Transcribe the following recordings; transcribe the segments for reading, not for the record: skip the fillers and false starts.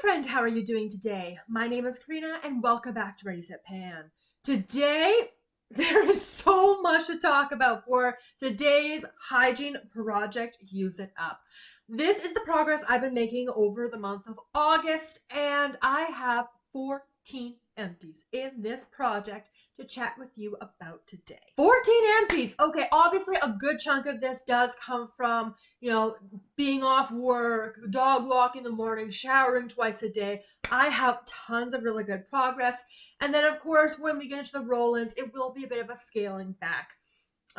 friend, how are you doing today? My name is Karina and welcome back to Ready Set Pan. Today, there is so much to talk about for today's hygiene project, Use It Up. This is the progress I've been making over the month of August, and I have 14 empties in this project to chat with you about today. 14 empties! Okay, obviously a good chunk of this does come from, being off work, dog walk in the morning, showering twice a day. I have tons of really good progress. And then of course, when we get into the roll-ins, it will be a bit of a scaling back.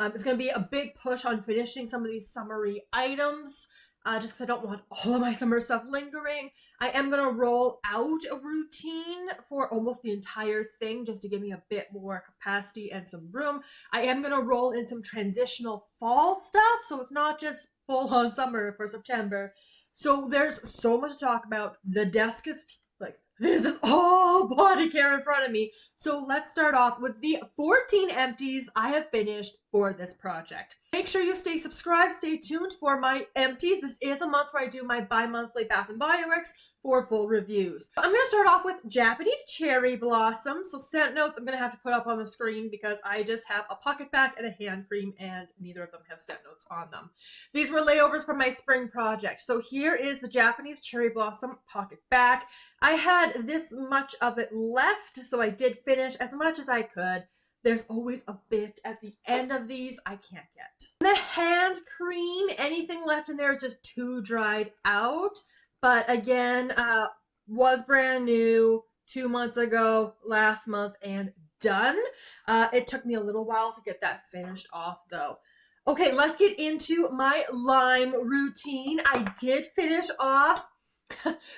It's going to be a big push on finishing some of these summery items. Just because I don't want all of my summer stuff lingering. I am going to roll out a routine for almost the entire thing just to give me a bit more capacity and some room. I am going to roll in some transitional fall stuff, so it's not just full on summer for September. So there's so much to talk about. The desk is like, this is all body care in front of me. So let's start off with the 14 empties I have finished for this project. Make sure you stay subscribed, stay tuned for my empties. This is a month where I do my bi-monthly Bath & Body Works for full reviews. I'm going to start off with Japanese Cherry Blossom. So scent notes I'm going to have to put up on the screen because I just have a pocket pack and a hand cream and neither of them have scent notes on them. These were layovers from my spring project. So here is the Japanese Cherry Blossom pocket back. I had this much of it left, so I did finish as much as I could. There's always a bit at the end of these I can't get. The hand cream, anything left in there is just too dried out. But again, was brand new 2 months ago, last month, and done. It took me a little while to get that finished off though. Okay, let's get into my lime routine. I did finish off.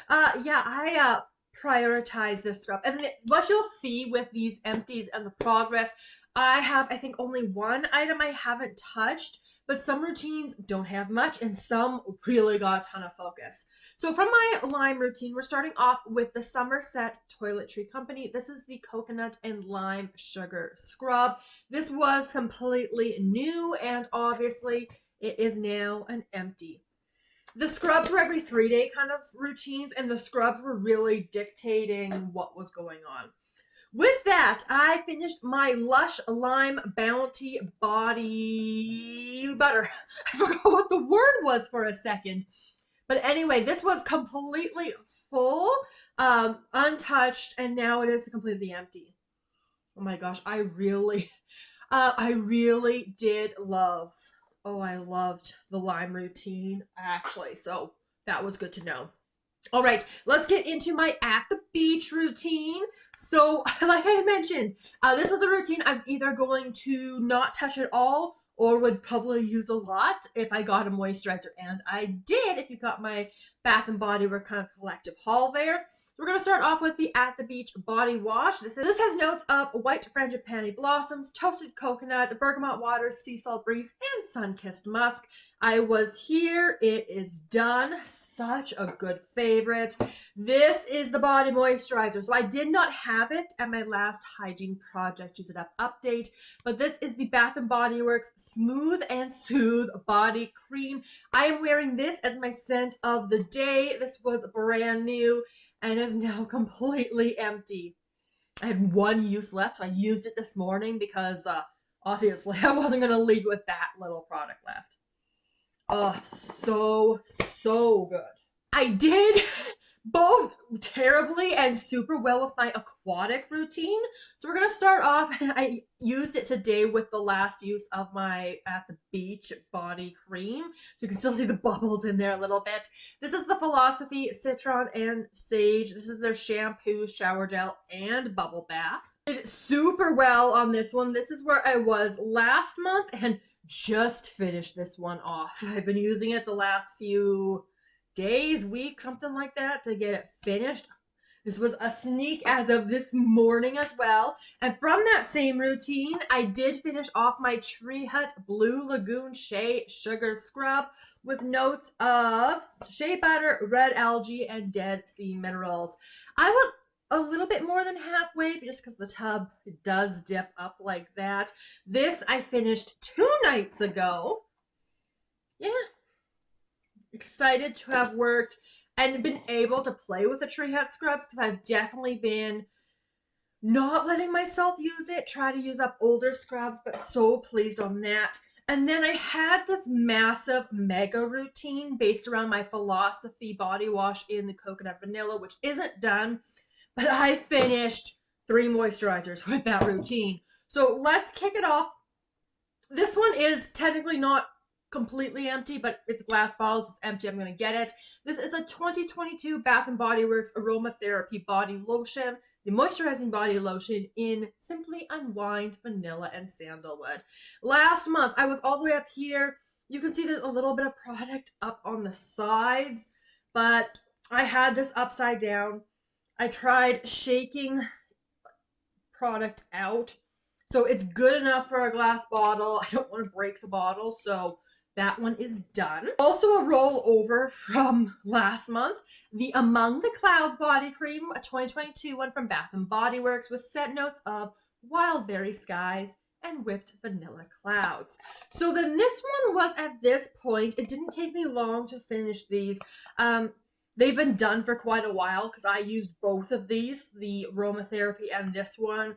I prioritize this scrub. And what you'll see with these empties and the progress, I have, I think, only one item I haven't touched, but some routines don't have much and some really got a ton of focus. So from my lime routine, we're starting off with the Somerset Toiletry Company. This is the coconut and lime sugar scrub. This was completely new and obviously it is now an empty. The scrubs were every 3-day kind of routines, and the scrubs were really dictating what was going on. With that, I finished my Lush Lime Bounty Body Butter. I forgot what the word was for a second. But anyway, this was completely full, untouched, and now it is completely empty. Oh my gosh, I really did love. Oh, I loved the lime routine, actually, so that was good to know. All right, let's get into my at the beach routine. So, like I mentioned, this was a routine I was either going to not touch at all or would probably use a lot if I got a moisturizer, and I did if you got my Bath & Body Works kind of collective haul there. We're going to start off with the At the Beach Body Wash. This has notes of white frangipani blossoms, toasted coconut, bergamot water, sea salt breeze, and sun-kissed musk. I was here. It is done. Such a good favorite. This is the body moisturizer. So I did not have it at my last hygiene project Use It Up update, but this is the Bath & Body Works Smooth and Soothe Body Cream. I am wearing this as my scent of the day. This was brand new and is now completely empty. I had one use left, so I used it this morning because obviously I wasn't going to leave with that little product left. Oh, so good. I did both terribly and super well with my aquatic routine. So we're going to start off, I used it today with the last use of my At the Beach body cream. So you can still see the bubbles in there a little bit. This is the Philosophy Citron and Sage. This is their shampoo, shower gel, and bubble bath. Did super well on this one. This is where I was last month and just finished this one off. I've been using it the last few days, weeks, something like that to get it finished. This was a sneak as of this morning as well. And from that same routine, I did finish off my Tree Hut Blue Lagoon Shea Sugar Scrub with notes of shea butter, red algae, and dead sea minerals. I was a little bit more than halfway just because the tub does dip up like that. This I finished 2 nights ago. Yeah. Excited to have worked and been able to play with the tree hut scrubs because I've definitely been not letting myself use it, try to use up older scrubs, but so pleased on that. And then I had this massive mega routine based around my Philosophy body wash in the coconut vanilla, which isn't done, but I finished 3 moisturizers with that routine. So let's kick it off. This one is technically not completely empty, but it's glass bottles. It's empty. I'm going to get it. This is a 2022 Bath & Body Works Aromatherapy Body Lotion, the moisturizing body lotion in Simply Unwind, Vanilla, and Sandalwood. Last month, I was all the way up here. You can see there's a little bit of product up on the sides, but I had this upside down. I tried shaking product out. So it's good enough for a glass bottle. I don't want to break the bottle, so that one is done. Also a rollover from last month, the Among the Clouds body cream, a 2022 one from Bath & Body Works with scent notes of wild berry skies and whipped vanilla clouds. So then this one was at this point, it didn't take me long to finish these. They've been done for quite a while because I used both of these, the aromatherapy and this one.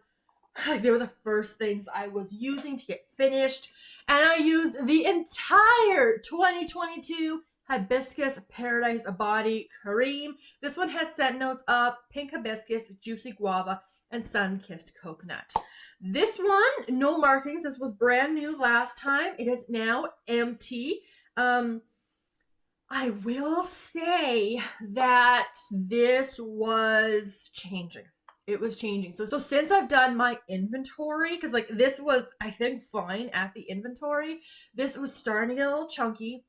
They were the first things I was using to get finished. And I used the entire 2022 Hibiscus Paradise Body Cream. This one has scent notes of pink hibiscus, juicy guava, and sun-kissed coconut. This one, no markings. This was brand new last time. It is now empty. I will say that this was changing. It was changing. So since I've done my inventory, because like this was, I think, fine at the inventory, this was starting to get a little chunky.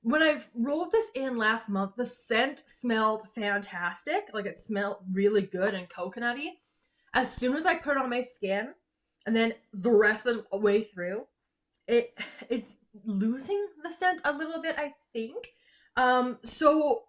When I rolled this in last month, the scent smelled fantastic. Like it smelled really good and coconutty. As soon as I put it on my skin, and then the rest of the way through, it's losing the scent a little bit, I think. So,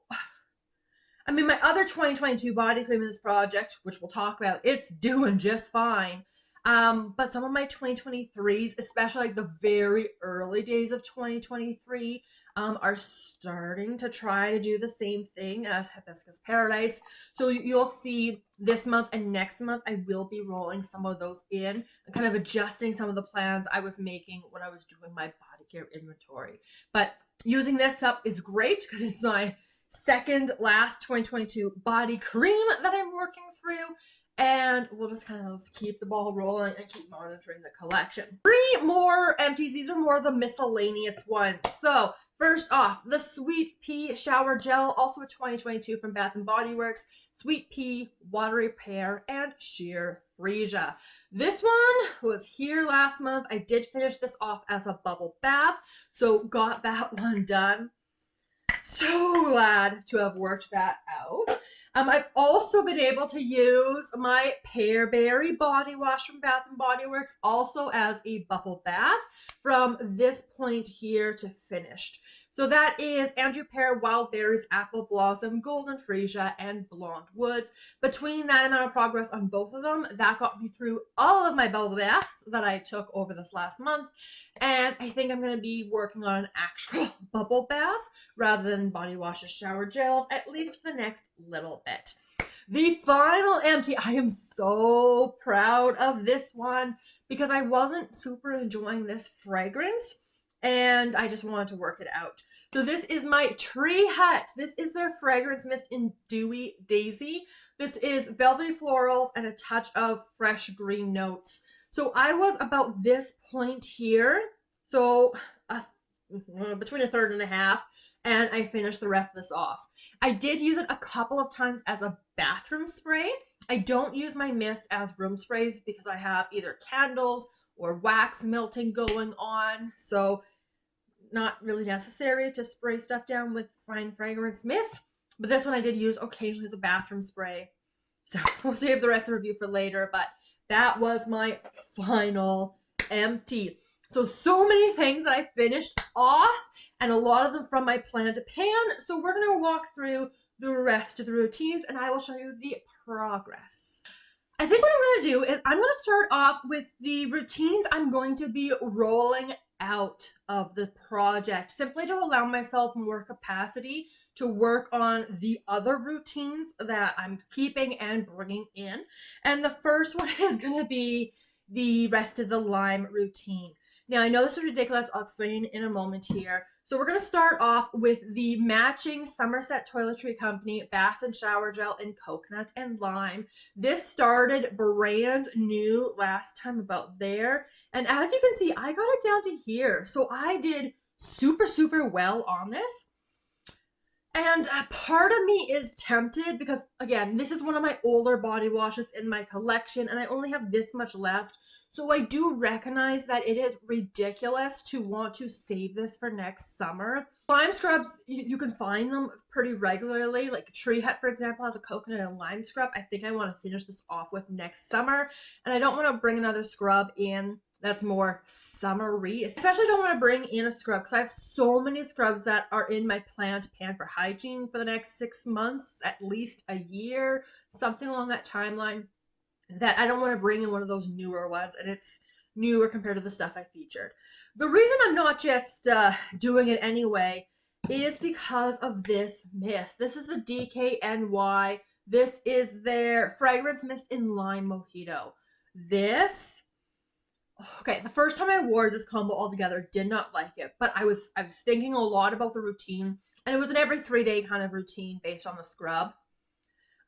I mean, my other 2022 body cream in this project, which we'll talk about, it's doing just fine. But some of my 2023s, especially like the very early days of 2023, are starting to try to do the same thing as Hibiscus Paradise. So you'll see this month and next month, I will be rolling some of those in and kind of adjusting some of the plans I was making when I was doing my body care inventory. But using this up is great because it's my second last 2022 body cream that I'm working through, and we'll just kind of keep the ball rolling and keep monitoring the collection. 3 more empties. These are more the miscellaneous ones. So first off, the Sweet Pea Shower Gel, also a 2022 from Bath & Body Works. Sweet Pea, Watery Pear, and Sheer Freesia. This one was here last month. I did finish this off as a bubble bath, so got that one done. So glad to have worked that out. I've also been able to use my Pearberry body wash from Bath & Body Works also as a bubble bath from this point here to finished. So that is Andrew Pear, Wild Berries, Apple Blossom, Golden Freesia, and Blonde Woods. Between that amount of progress on both of them, that got me through all of my bubble baths that I took over this last month. And I think I'm going to be working on an actual bubble bath rather than body washes, shower gels, at least for the next little bit. The final empty, I am so proud of this one because I wasn't super enjoying this fragrance and I just wanted to work it out. So this is my Tree Hut. This is their fragrance mist in Dewy Daisy. This is velvety florals and a touch of fresh green notes. So I was about this point here, so between a third and a half, and I finished the rest of this off. I did use it a couple of times as a bathroom spray. I don't use my mist as room sprays because I have either candles or wax melting going on, so not really necessary to spray stuff down with fine fragrance mist. But this one I did use occasionally as a bathroom spray. So we'll save the rest of the review for later, but that was my final empty. So many things that I finished off, and a lot of them from my plan to pan. So we're going to walk through the rest of the routines, and I will show you the progress. I think what I'm going to do is I'm going to start off with the routines I'm going to be rolling out of the project, simply to allow myself more capacity to work on the other routines that I'm keeping and bringing in. And the first one is going to be the rest of the lime routine. Now, I know this is ridiculous. I'll explain in a moment here. So we're going to start off with the matching Somerset Toiletry Company Bath and Shower Gel in Coconut and Lime. This started brand new last time about there. And as you can see, I got it down to here. So I did super, super well on this. And a part of me is tempted because, again, this is one of my older body washes in my collection and I only have this much left. So I do recognize that it is ridiculous to want to save this for next summer. Lime scrubs, you can find them pretty regularly. Like Tree Hut, for example, has a coconut and lime scrub. I think I want to finish this off with next summer. And I don't want to bring another scrub in that's more summery. Especially don't want to bring in a scrub because I have so many scrubs that are in my plant pan for Hygiene for the next 6 months, at least a year, something along that timeline, that I don't want to bring in one of those newer ones, and it's newer compared to the stuff I featured. The reason I'm not just doing it anyway is because of this mist. This is the DKNY. This is their fragrance mist in lime mojito. This, okay, the first time I wore this combo altogether, did not like it, but I was thinking a lot about the routine, and it was an every 3-day kind of routine based on the scrub.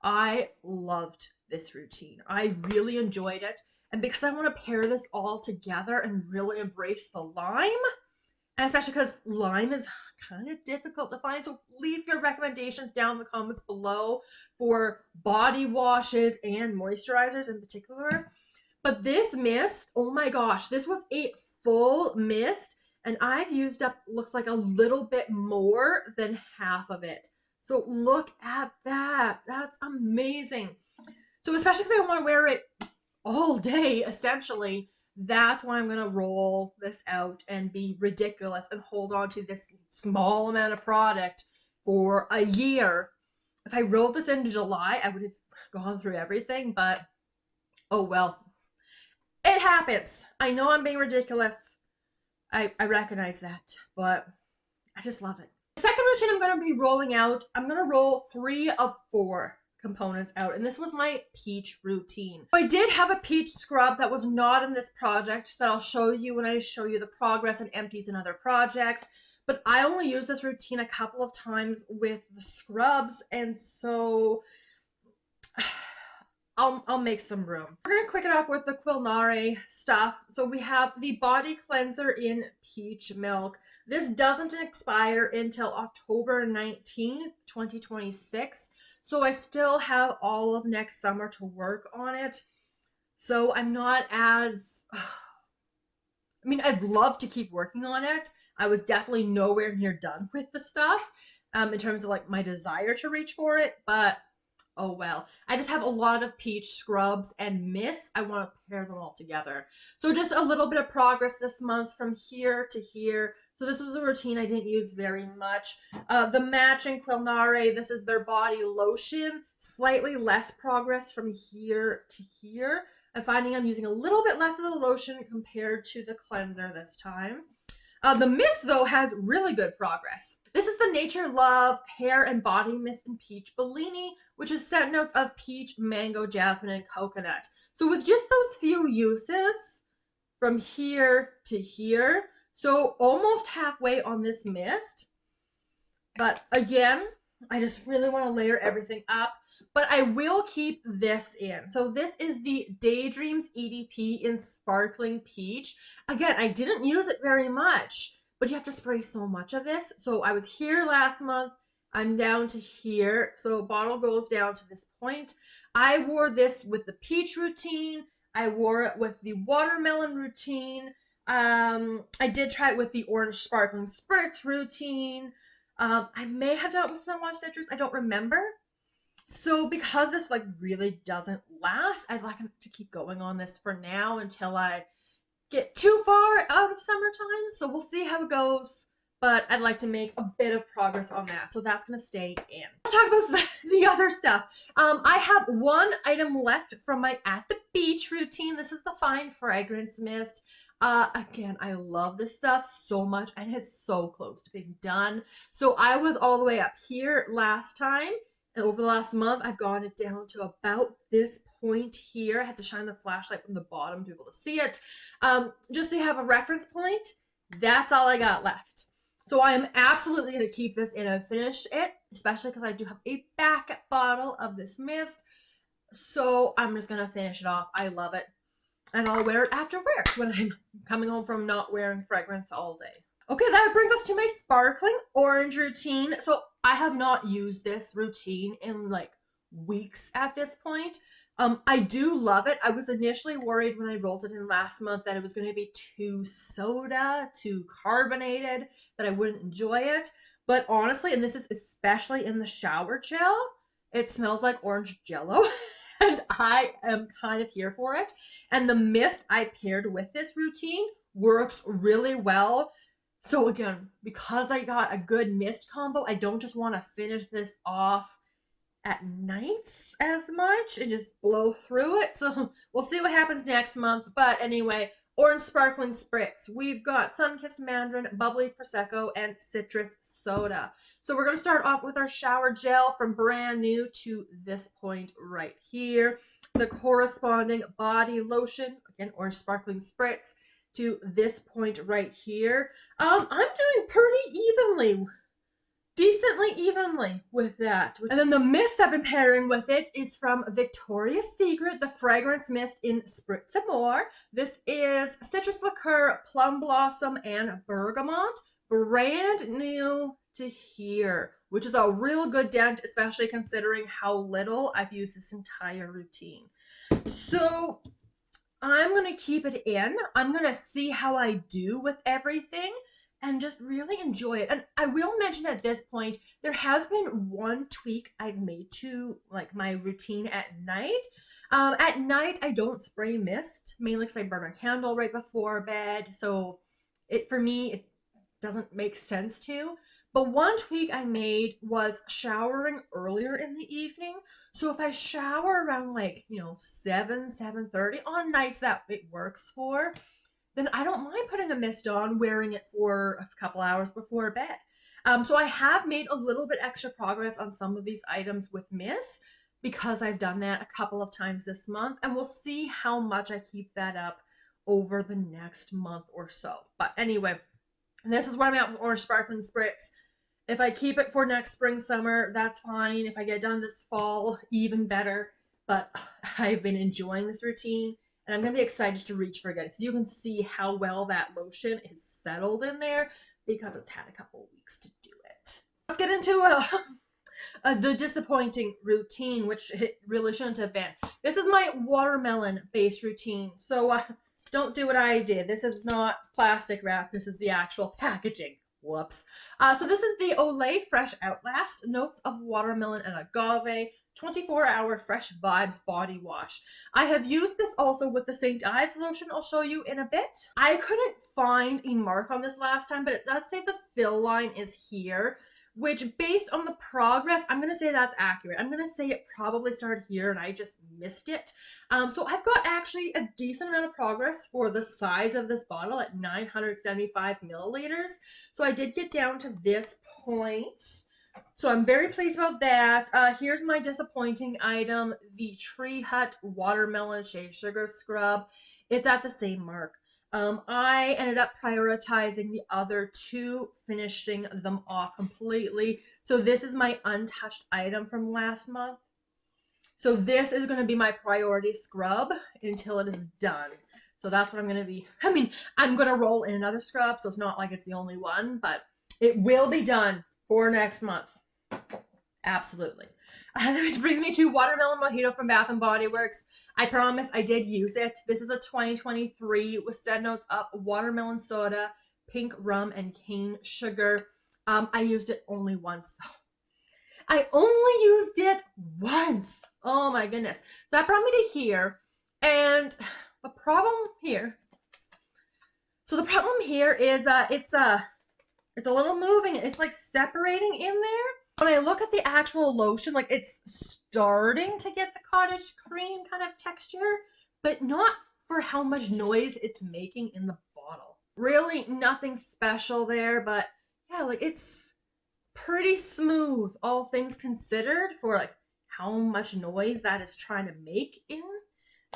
I loved this routine. I really enjoyed it, and because I want to pair this all together and really embrace the lime, and especially because lime is kind of difficult to find, so leave your recommendations down in the comments below for body washes and moisturizers in particular. But this mist, oh my gosh, this was a full mist, and I've used up, looks like a little bit more than half of it. So look at that. That's amazing. So especially because I want to wear it all day, essentially, that's why I'm going to roll this out and be ridiculous and hold on to this small amount of product for a year. If I rolled this into July, I would have gone through everything, but oh well. It happens. I know I'm being ridiculous. I recognize that, but I just love it. The second routine I'm going to be rolling out, I'm going to roll 3 of 4 components out, and this was my peach routine. I did have a peach scrub that was not in this project that I'll show you when I show you the progress and empties and other projects, but I only used this routine a couple of times with the scrubs, and so I'll make some room. We're going to quick it off with the Culinary stuff. So we have the body cleanser in peach milk. This doesn't expire until October 19th, 2026. So I still have all of next summer to work on it. So I'm not as, I mean, I'd love to keep working on it. I was definitely nowhere near done with the stuff in terms of like my desire to reach for it, but oh well. I just have a lot of peach scrubs and mists. I want to pair them all together. So just a little bit of progress this month from here to here. So this was a routine I didn't use very much. The matching Culinary, this is their body lotion. Slightly less progress from here to here. I'm finding I'm using a little bit less of the lotion compared to the cleanser this time. The mist, though, has really good progress. This is the Nature Love Hair and Body Mist in Peach Bellini, which is scent notes of peach, mango, jasmine, and coconut. So with just those few uses from here to here, so almost halfway on this mist. But again, I just really want to layer everything up. But I will keep this in. So this is the Daydreams EDP in Sparkling Peach. Again, I didn't use it very much, but you have to spray so much of this. So I was here last month. I'm down to here. So bottle goes down to this point. I wore this with the peach routine. I wore it with the watermelon routine. I did try it with the orange sparkling spritz routine. I may have done it with Sunwash Citrus. I don't remember. So because this like really doesn't last, I'd like to keep going on this for now until I get too far out of summertime. So we'll see how it goes. But I'd like to make a bit of progress on that. So that's going to stay in. Let's talk about the other stuff. I have one item left from my At the Beach routine. This is the Fine Fragrance Mist. Again, I love this stuff so much, and it's so close to being done. So I was all the way up here last time, and over the last month, I've gotten it down to about this point here. I had to shine the flashlight from the bottom to be able to see it. Just so you have a reference point, that's all I got left. So I am absolutely going to keep this in and finish it, especially because I do have a backup bottle of this mist. So I'm just going to finish it off. I love it. And I'll wear it after work when I'm coming home from not wearing fragrance all day. Okay, that brings us to my sparkling orange routine. So I have not used this routine in like weeks at this point. I do love it. I was initially worried when I rolled it in last month that it was going to be too soda, too carbonated, that I wouldn't enjoy it. But honestly, and this is especially in the shower gel, it smells like orange jello. And I am kind of here for it. And the mist I paired with this routine works really well. So again, because I got a good mist combo, I don't just want to finish this off at nights as much and just blow through it. So we'll see what happens next month. But anyway, orange sparkling spritz. We've got sun-kissed mandarin, bubbly prosecco, and citrus soda. So we're going to start off with our shower gel from brand new to this point right here. The corresponding body lotion, again, orange sparkling spritz, to this point right here. I'm doing pretty evenly, decently evenly with that. And then the mist I've been pairing with it is from Victoria's Secret, the fragrance mist in Spritz More. This is citrus liqueur, plum blossom, and bergamot. Brand new to here, which is a real good dent, especially considering how little I've used this entire routine. So I'm going to keep it in. I'm going to see how I do with everything and just really enjoy it. And I will mention at this point, there has been one tweak I've made to like my routine at night. At night, I don't spray mist, mainly because I burn a candle right before bed. So for me, it doesn't make sense to. But one tweak I made was showering earlier in the evening. So if I shower around 7:30 on nights that it works for, then I don't mind putting a mist on, wearing it for a couple hours before bed. So I have made a little bit extra progress on some of these items with mist because I've done that a couple of times this month, and we'll see how much I keep that up over the next month or so. But anyway, this is where I'm at with orange sparkling spritz. If I keep it for next spring, summer, that's fine. If I get done this fall, even better. But I've been enjoying this routine, and I'm going to be excited to reach for it because you can see how well that lotion is settled in there because it's had a couple weeks to do it. Let's get into the disappointing routine, which it really shouldn't have been. This is my watermelon-based routine. So don't do what I did. This is not plastic wrap. This is the actual packaging. Whoops. So this is the Olay Fresh Outlast Notes of Watermelon and Agave 24-hour Fresh Vibes Body Wash. I have used this also with the St. Ives lotion I'll show you in a bit. I couldn't find a mark on this last time, but it does say the fill line is here, which based on the progress, I'm going to say that's accurate. I'm going to say it probably started here and I just missed it. So I've got actually a decent amount of progress for the size of this bottle at 975 milliliters. So I did get down to this point. So I'm very pleased about that. Here's my disappointing item, the Tree Hut Watermelon Shea Sugar Scrub. It's at the same mark. I ended up prioritizing the other two, finishing them off completely. So this is my untouched item from last month. So this is going to be my priority scrub until it is done. So that's what I'm going to be. I mean, I'm going to roll in another scrub, so it's not like it's the only one, but it will be done for next month. Absolutely. Which brings me to Watermelon Mojito from Bath & Body Works. I promise I did use it. This is a 2023 with scent notes of watermelon soda, pink rum, and cane sugar. I used it only once. I only used it once. Oh my goodness. So that brought me to here. And the problem here. So the problem here is it's a little moving. It's like separating in there. When I look at the actual lotion, like it's starting to get the cottage cream kind of texture, but not for how much noise it's making in the Really nothing special there, but yeah, like it's pretty smooth, all things considered, for like how much noise that is trying to make in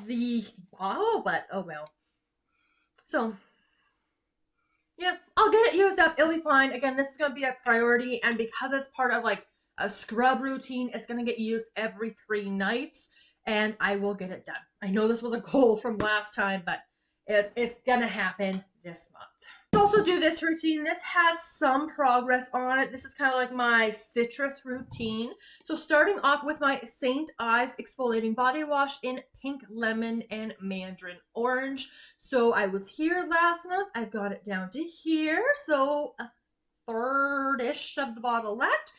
the bottle, but oh well. So yeah, I'll get it used up. It'll be fine. Again, this is going to be a priority, and because it's part of like a scrub routine, it's going to get used every 3 nights, and I will get it done. I know this was a goal from last time, but it's going to happen this month. Also do this routine. This has some progress on it. This is kind of like my citrus routine. So starting off with my St. Ives exfoliating body wash in pink lemon and mandarin orange. So I was here last month. I've got it down to here. So a third-ish of the bottle left.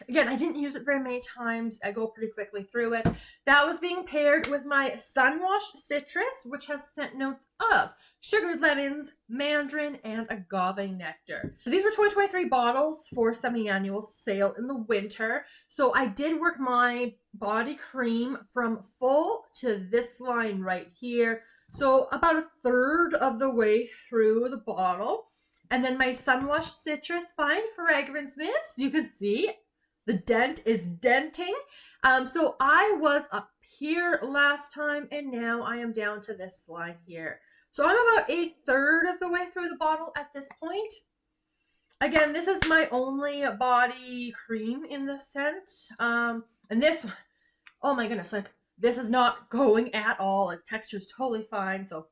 Again, I didn't use it very many times. I go pretty quickly through it. That was being paired with my Sunwash Citrus, which has scent notes of sugared lemons, mandarin, and agave nectar. So these were 2023 bottles for semi-annual sale in the winter. So I did work my body cream from full to this line right here. So about a third of the way through the bottle. And then my Sunwash Citrus Fine Fragrance Mist, you can see the dent is denting. So I was up here last time, and now I am down to this line here. So I'm about a third of the way through the bottle at this point. Again, this is my only body cream in the scent. And this, oh my goodness, like this is not going at all. Like texture's totally fine, so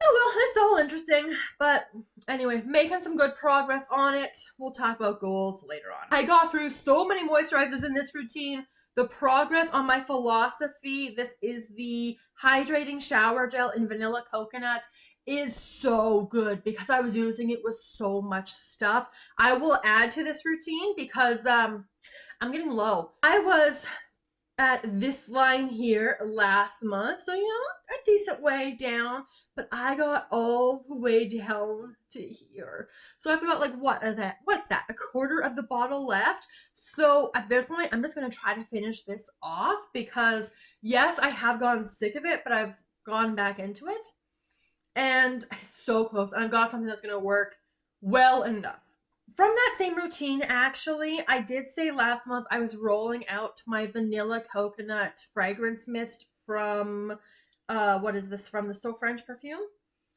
oh well, it's all interesting, but anyway, making some good progress on it. We'll talk about goals later on. I got through so many moisturizers in this routine. The progress on my philosophy, this is the hydrating shower gel in vanilla coconut, is so good because I was using it with so much stuff. I will add to this routine because I'm getting low. I was at this line here last month, so you know, a decent way down, but I got all the way down to here. So I've got like what's that, a quarter of the bottle left. So at this point, I'm just going to try to finish this off because yes, I have gotten sick of it, but I've gone back into it and it's so close. And I've got something that's going to work well enough. From that same routine, actually, I did say last month I was rolling out my vanilla coconut fragrance mist from, what is this, from the So French perfume?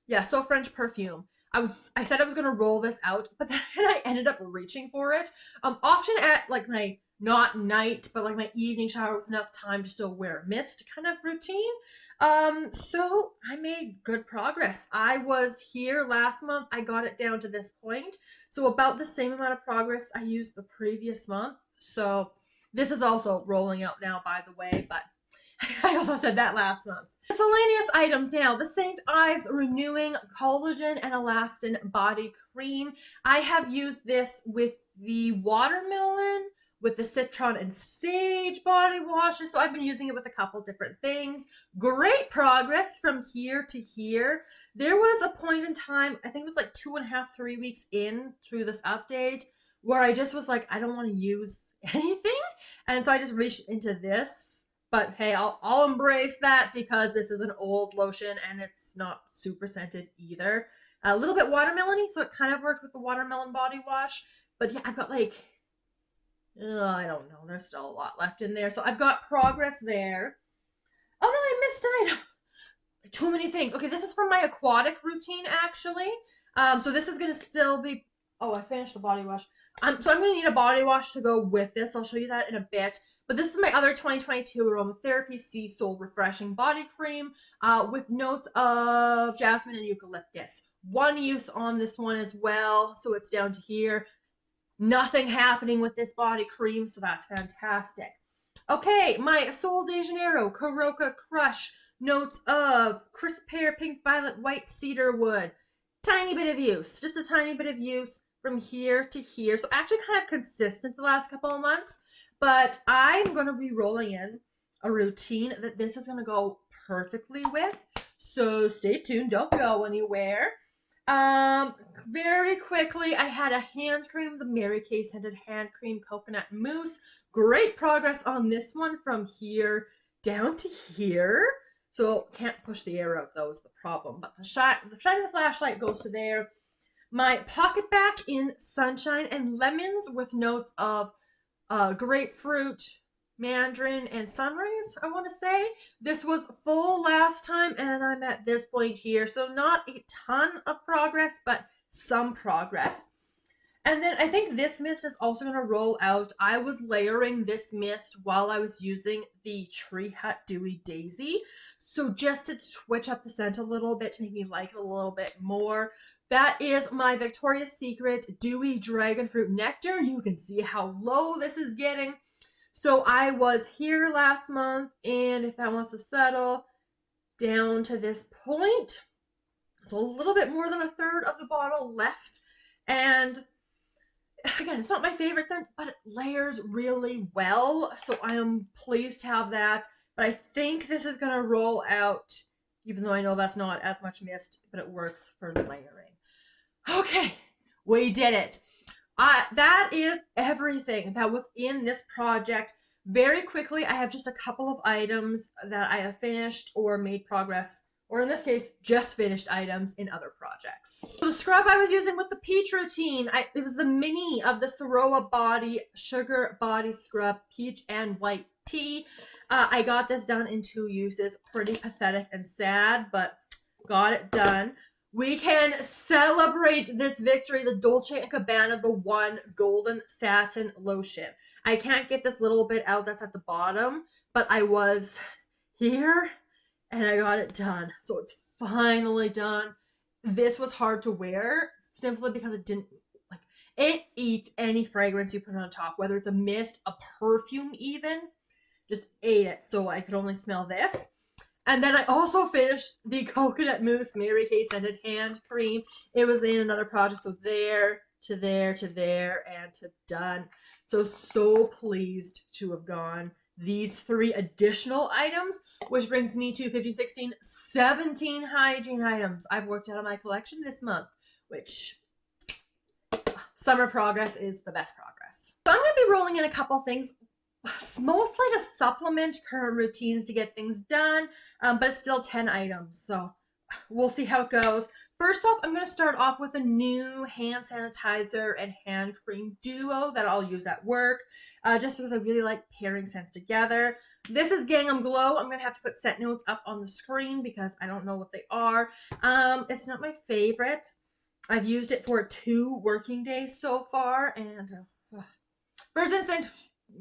Yeah, So French perfume. I said I was going to roll this out, but then I ended up reaching for it. Often at like my, not night, but like my evening shower with enough time to still wear a mist kind of routine. So I made good progress. I was here last month. I got it down to this point. So about the same amount of progress I used the previous month. So this is also rolling out now, by the way, but I also said that last month. Miscellaneous items now. The St. Ives Renewing Collagen and Elastin Body Cream. I have used this with the watermelon, with the Citron and Sage body washes. So I've been using it with a couple different things. Great progress from here to here. There was a point in time, I think it was like 2.5, 3 weeks in through this update, where I just was like, I don't want to use anything. And so I just reached into this. But hey, I'll embrace that because this is an old lotion and it's not super scented either. A little bit watermelony, so it kind of worked with the watermelon body wash. But yeah, I've got like, I don't know, there's still a lot left in there. So I've got progress there. Oh no, I missed an item. Too many things. Okay, this is from my aquatic routine actually. So this is gonna still be, oh, I finished the body wash. So I'm gonna need a body wash to go with this. I'll show you that in a bit. But this is my other 2022 Aromatherapy Sea Soul Refreshing Body Cream with notes of jasmine and eucalyptus. One use on this one as well, so it's down to here. Nothing happening with this body cream, so that's fantastic. Okay, my Sol de Janeiro Caroca Crush, notes of crisp pear, pink, violet, white cedar wood. Tiny bit of use, just a tiny bit of use from here to here. So actually kind of consistent the last couple of months, but I'm going to be rolling in a routine that this is going to go perfectly with. So stay tuned, don't go anywhere. Very quickly, I had a hand cream, the Mary Kay scented hand cream coconut mousse. Great progress on this one from here down to here. So can't push the air out, though, is the problem. But the shine of the flashlight goes to there. My pocket back in Sunshine and Lemons with notes of grapefruit, mandarin, and sunrise, I want to say. This was full last time, and I'm at this point here. So not a ton of progress, but some progress. And then I think this mist is also going to roll out. I was layering this mist while I was using the Tree Hut Dewy Daisy. So just to switch up the scent a little bit, to make me like it a little bit more. That is my Victoria's Secret Dewy Dragon Fruit Nectar. You can see how low this is getting. So I was here last month, and if that wants to settle down to this point, so a little bit more than a third of the bottle left. And again, it's not my favorite scent, but it layers really well. So I am pleased to have that. But I think this is going to roll out, even though I know that's not as much mist, but it works for layering. Okay, we did it. That is everything that was in this project. Very quickly, I have just a couple of items that I have finished or made progress, or in this case, just finished items in other projects. So the scrub I was using with the peach routine, it was the mini of the Aroma Body Sugar Body Scrub Peach and White Tea. I got this done in 2 uses. Pretty pathetic and sad, but got it done. We can celebrate this victory, the Dolce & Gabbana, the One Golden Satin Lotion. I can't get this little bit out that's at the bottom, but I was here and I got it done. So it's finally done. This was hard to wear simply because it didn't, it eats any fragrance you put on top, whether it's a mist, a perfume even, just ate it. So I could only smell this. And then I also finished the Coconut Mousse Mary Kay Scented Hand Cream. It was in another project, so there, to there, to there, and to done. So pleased to have gone these 3 additional items, which brings me to 15, 16, 17 hygiene items I've worked out of my collection this month, which summer progress is the best progress. So I'm going to be rolling in a couple things, mostly to supplement current routines to get things done, but it's still 10 items, so we'll see how it goes. First off, I'm going to start off with a new hand sanitizer and hand cream duo that I'll use at work, just because I really like pairing scents together. This is Gingham Glow. I'm going to have to put scent notes up on the screen because I don't know what they are. It's not my favorite. I've used it for 2 working days so far, and first instinct,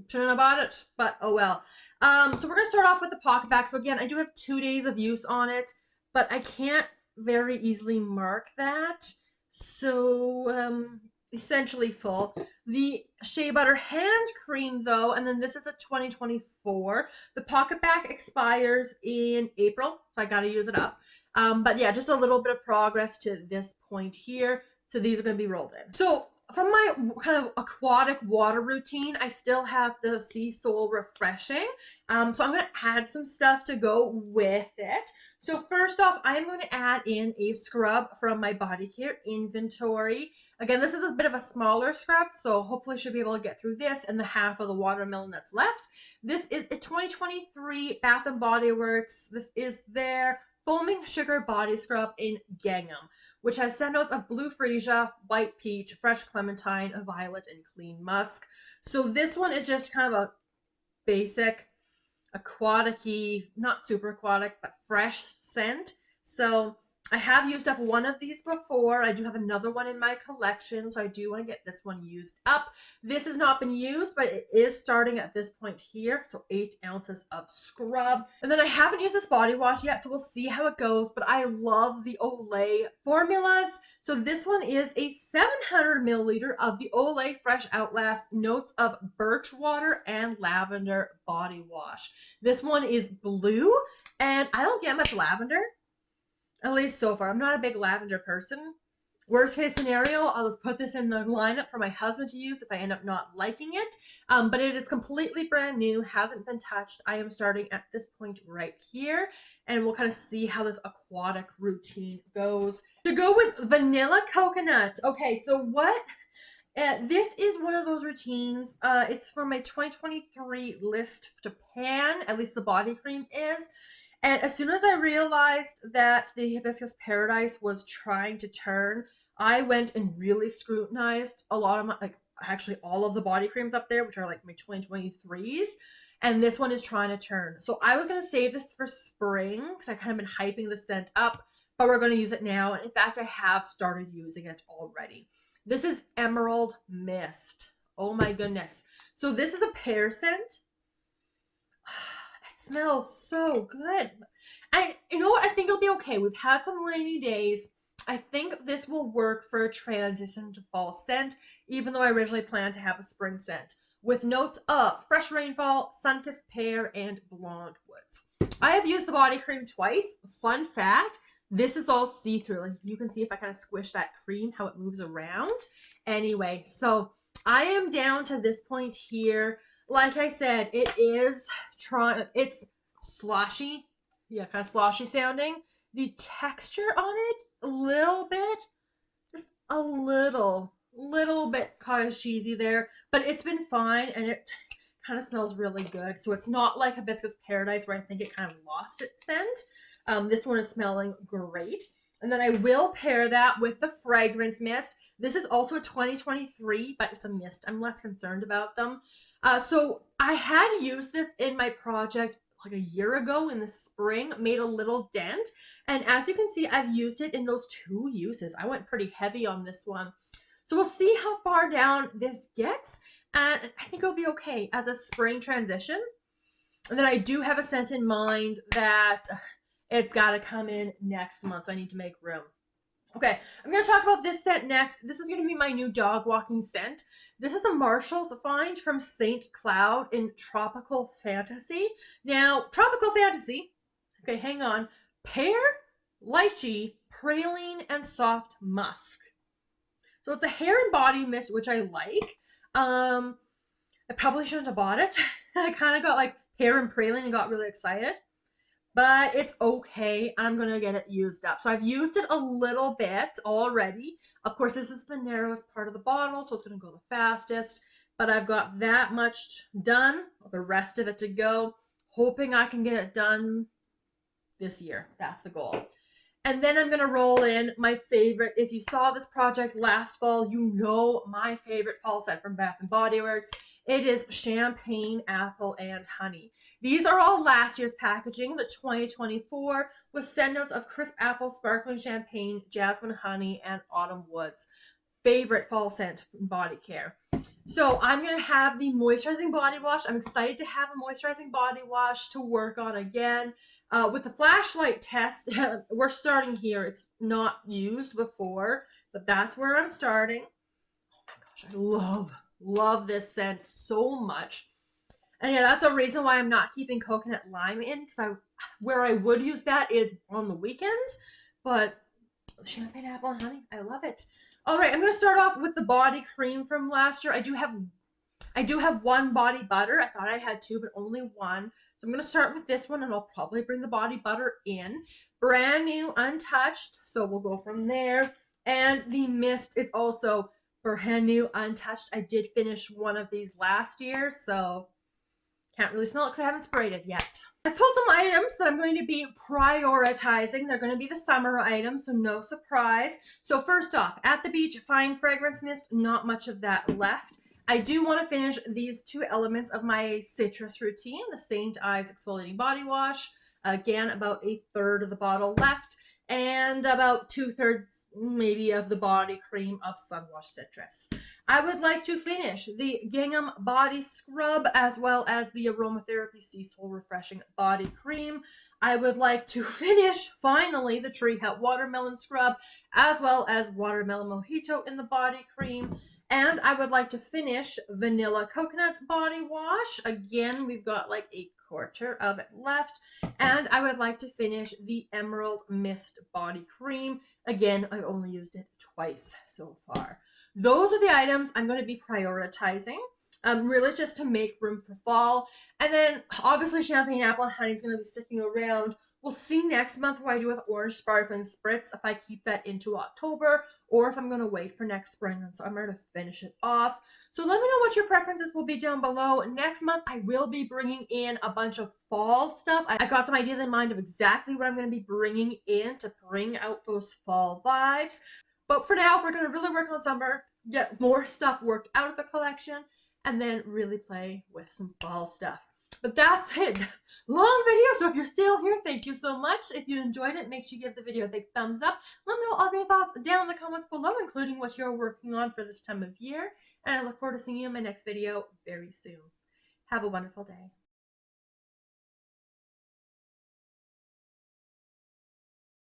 shouldn't have bought it, but oh well. So we're going to start off with the pocket back. So again, I do have 2 days of use on it, but I can't very easily mark that. So essentially full. The Shea Butter Hand Cream though, and then this is a 2024. The pocket back expires in April, so I got to use it up. But yeah, just a little bit of progress to this point here. So these are going to be rolled in. So from my kind of aquatic water routine, I still have the Sea Soul Refreshing. So I'm going to add some stuff to go with it. So first off, I'm going to add in a scrub from my body care inventory. Again, this is a bit of a smaller scrub, so hopefully I should be able to get through this and the half of the watermelon that's left. This is a 2023 Bath & Body Works. This is their Foaming Sugar Body Scrub in Gingham, which has scent notes of blue freesia, white peach, fresh clementine, violet, and clean musk. So this one is just kind of a basic aquatic-y, not super aquatic, but fresh scent. So I have used up one of these before. I do have another one in my collection, so I do want to get this one used up. This has not been used, but it is starting at this point here. So 8 ounces of scrub. And then I haven't used this body wash yet, so we'll see how it goes. But I love the Olay formulas. So this one is a 700 milliliter of the Olay Fresh Outlast Notes of Birch Water and Lavender Body Wash. This one is blue, and I don't get much lavender. At least so far. I'm not a big lavender person. Worst case scenario, I'll just put this in the lineup for my husband to use if I end up not liking it. But it is completely brand new, hasn't been touched. I am starting at this point right here, and we'll kind of see how this aquatic routine goes. To go with vanilla coconut. Okay, so what? This is one of those routines. It's from my 2023 list to pan, at least the body cream is. And as soon as I realized that the Hibiscus Paradise was trying to turn, I went and really scrutinized a lot of my, like actually all of the body creams up there, which are like my 2023s. And this one is trying to turn. So I was going to save this for spring because I kind of been hyping the scent up, but we're going to use it now. And in fact, I have started using it already. This is Emerald Mist. Oh my goodness. So this is a pear scent. It smells so good. And you know what? I think it'll be okay. We've had some rainy days. I think this will work for a transition to fall scent, even though I originally planned to have a spring scent, with notes of fresh rainfall, sun-kissed pear, and blonde woods. I have used the body cream twice. Fun fact, this is all see-through. Like you can see if I kind of squish that cream, how it moves around. Anyway, so I am down to this point here. Like I said, it's sloshy. Yeah, kind of sloshy sounding. The texture on it, a little bit, just a little bit kind of cheesy there, but it's been fine and it kind of smells really good. So it's not like Hibiscus Paradise where I think it kind of lost its scent. This one is smelling great. And then I will pair that with the fragrance mist. This is also a 2023, but it's a mist. I'm less concerned about them. So I had used this in my project like a year ago in the spring, made a little dent. And as you can see, I've used it in those 2 uses. I went pretty heavy on this one. So we'll see how far down this gets. And I think it'll be okay as a spring transition. And then I do have a scent in mind that it's got to come in next month. So I need to make room. Okay, I'm going to talk about this scent next. This is going to be my new dog walking scent. This is a Marshall's find from St. Cloud in Tropical Fantasy. Now, Tropical Fantasy, okay, hang on, pear, lychee, praline, and soft musk. So it's a hair and body mist, which I like. I probably shouldn't have bought it. I kind of got like pear and praline and got really excited. But it's okay. I'm going to get it used up. So I've used it a little bit already. Of course, this is the narrowest part of the bottle, so it's going to go the fastest. But I've got that much done, the rest of it to go. Hoping I can get it done this year. That's the goal. And then I'm going to roll in my favorite. If you saw this project last fall, you know my favorite fall scent from Bath & Body Works. It is Champagne, Apple, and Honey. These are all last year's packaging, the 2024, with scent notes of crisp apple, sparkling champagne, jasmine, honey, and autumn woods. Favorite fall scent from body care. So I'm going to have the moisturizing body wash. I'm excited to have a moisturizing body wash to work on again. With the flashlight test, we're starting here. It's not used before, but that's where I'm starting. Oh my gosh, I love this scent so much. And yeah, that's a reason why I'm not keeping coconut lime in, because where I would use that is on the weekends. But champagne, apple, and honey, I love it. All right, I'm going to start off with the body cream from last year. I do have one body butter. I thought I had 2, but only 1. So I'm going to start with this one, and I'll probably bring the body butter in. Brand new, untouched. So we'll go from there. And the mist is also brand new, untouched. I did finish one of these last year, so can't really smell it because I haven't sprayed it yet. I've pulled some items that I'm going to be prioritizing. They're going to be the summer items, so no surprise. So first off, at the beach, fine fragrance mist, not much of that left. I do want to finish these 2 elements of my citrus routine, the St. Ives Exfoliating Body Wash. Again, about 1/3 of the bottle left, and about 2/3 maybe of the body cream of Sunwash Citrus. I would like to finish the Gingham Body Scrub as well as the Aromatherapy Sea Soul Refreshing Body Cream. I would like to finish, finally, the Tree Hut Watermelon Scrub as well as Watermelon Mojito in the body cream. And I would like to finish Vanilla Coconut Body Wash. Again, we've got like 1/4 of it left. And I would like to finish the Emerald Mist Body Cream. Again, I've only used it twice so far. Those are the items I'm going to be prioritizing. Really just to make room for fall. And then obviously Champagne, Apple, and Honey is going to be sticking around we'll see next month what I do with Orange Sparkling Spritz, if I keep that into October or if I'm going to wait for next spring and summer to finish it off. So let me know what your preferences will be down below. Next month, I will be bringing in a bunch of fall stuff. I got some ideas in mind of exactly what I'm going to be bringing in to bring out those fall vibes. But for now, we're going to really work on summer, get more stuff worked out of the collection, and then really play with some fall stuff. But that's it. Long video, so if you're still here, thank you so much. If you enjoyed it, make sure you give the video a big thumbs up. Let me know all of your thoughts down in the comments below, including what you're working on for this time of year. And I look forward to seeing you in my next video very soon. Have a wonderful day.